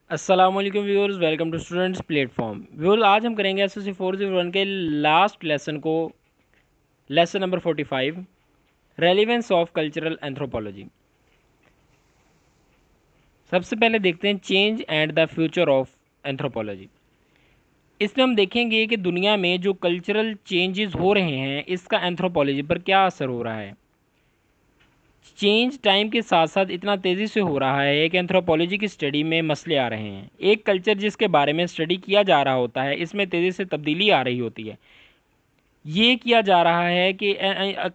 अस्सलामुअलैकुम viewers, welcome to students platform. Viewers, आज हम करेंगे एसएससी 401 के लास्ट लेसन को, lesson number 45, relevance of cultural anthropology. सबसे पहले देखते हैं change and the future of anthropology. इसमें हम देखेंगे कि दुनिया में जो कल्चरल चेंजेस हो रहे हैं इसका एंथ्रोपोलॉजी पर क्या असर हो रहा है। चेंज टाइम के साथ साथ इतना तेज़ी से हो रहा है कि एंथ्रोपोलॉजी की स्टडी में मसले आ रहे हैं। एक कल्चर जिसके बारे में स्टडी किया जा रहा होता है, इसमें तेज़ी से तब्दीली आ रही होती है। ये किया जा रहा है कि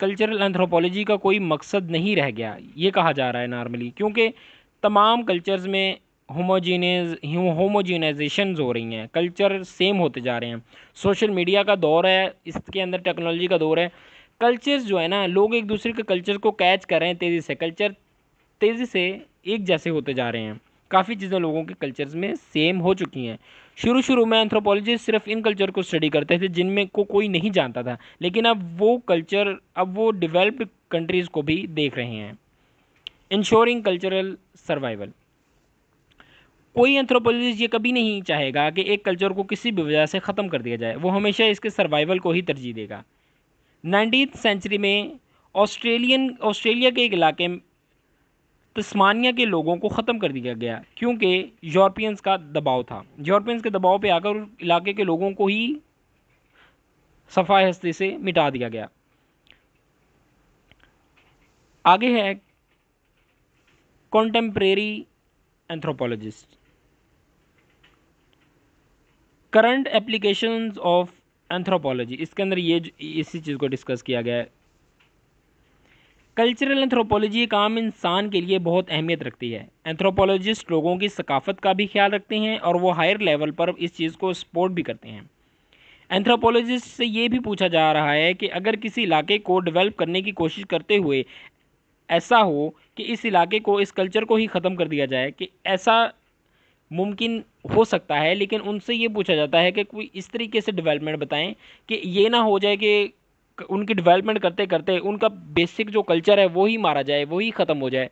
कल्चरल एंथ्रोपोलॉजी का कोई मकसद नहीं रह गया, ये कहा जा रहा है नॉर्मली, क्योंकि तमाम कल्चर्स में होमोजीनाइजेशंस हो रही हैं, कल्चर सेम होते जा रहे हैं। सोशल मीडिया का दौर है, इसके अंदर टेक्नोलॉजी का दौर है। कल्चर्स जो है ना, लोग एक दूसरे के कल्चर को कैच कर रहे हैं तेज़ी से, कल्चर तेज़ी से एक जैसे होते जा रहे हैं। काफ़ी चीज़ें लोगों के कल्चर्स में सेम हो चुकी हैं। शुरू शुरू में एंथ्रोपोलॉजिस्ट सिर्फ इन कल्चर को स्टडी करते थे जिनमें को कोई नहीं जानता था, लेकिन अब वो डेवलप्ड कंट्रीज़ को भी देख रहे हैं। Ensuring cultural survival. कोई एंथ्रोपोलॉजिस्ट ये कभी नहीं चाहेगा कि एक कल्चर को किसी भी वजह से ख़त्म कर दिया जाए, वो हमेशा इसके सर्वाइवल को ही तरजीह देगा। 19th सेंचुरी में ऑस्ट्रेलिया के एक इलाके तस्मानिया के लोगों को ख़त्म कर दिया गया, क्योंकि यूरोपियंस का दबाव था। यूरोपियंस के दबाव पे आकर उस इलाके के लोगों को ही सफ़ाई हस्ती से मिटा दिया गया। आगे है contemporary anthropologist. Current applications of anthropology, इसके अंदर इसी चीज़ को डिस्कस किया गया है। कल्चरल एंथ्रोपोलॉजी एक आम इंसान के लिए बहुत अहमियत रखती है। एंथ्रोपोलॉजिस्ट लोगों की सकाफ़त का भी ख्याल रखते हैं और वो हायर लेवल पर इस चीज़ को सपोर्ट भी करते हैं। एंथ्रोपोलॉजिस्ट से ये भी पूछा जा रहा है कि अगर किसी इलाके को डेवलप करने की कोशिश करते हुए ऐसा हो कि इस इलाके को, इस कल्चर को ही ख़त्म कर दिया जाए, कि ऐसा मुमकिन हो सकता है, लेकिन उनसे ये पूछा जाता है कि कोई इस तरीके से डेवलपमेंट बताएं कि ये ना हो जाए कि उनकी डेवलपमेंट करते करते उनका बेसिक जो कल्चर है वो ही मारा जाए, वो ही ख़त्म हो जाए।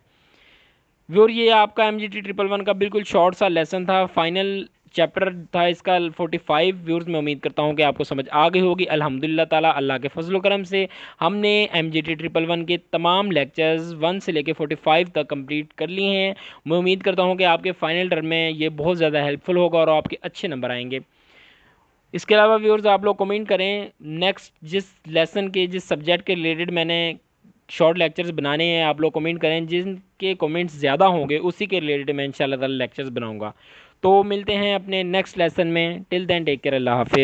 व्यूअर, ये आपका MGT 111 का बिल्कुल शॉर्ट सा लेसन था, फाइनल चैप्टर था इसका 45। व्यूअर्स, मैं उम्मीद करता हूँ कि आपको समझ आ गई होगी। अल्हम्दुलिल्लाह ताला, अल्लाह के फजल करम से हमने MGT 111 के तमाम लेक्चर्स 1 से लेकर 45 तक कंप्लीट कर लिए हैं। मैं उम्मीद करता हूँ कि आपके फाइनल टर्म में ये बहुत ज़्यादा हेल्पफुल होगा और आपके अच्छे नंबर आएंगे। इसके अलावा व्यूअर्स, आप लोग कमेंट करें नेक्स्ट जिस लेसन के, जिस सब्जेक्ट के रिलेटेड मैंने शॉर्ट लेक्चर्स बनाने हैं, आप लोग कमेंट करें। जिनके कमेंट्स ज़्यादा होंगे उसी के रिलेटेड मैं इंशाल्लाह ताला लेक्चर्स बनाऊंगा। तो मिलते हैं अपने नेक्स्ट लेसन में। टिल देन टेक केयर, अल्लाह हाफिज़।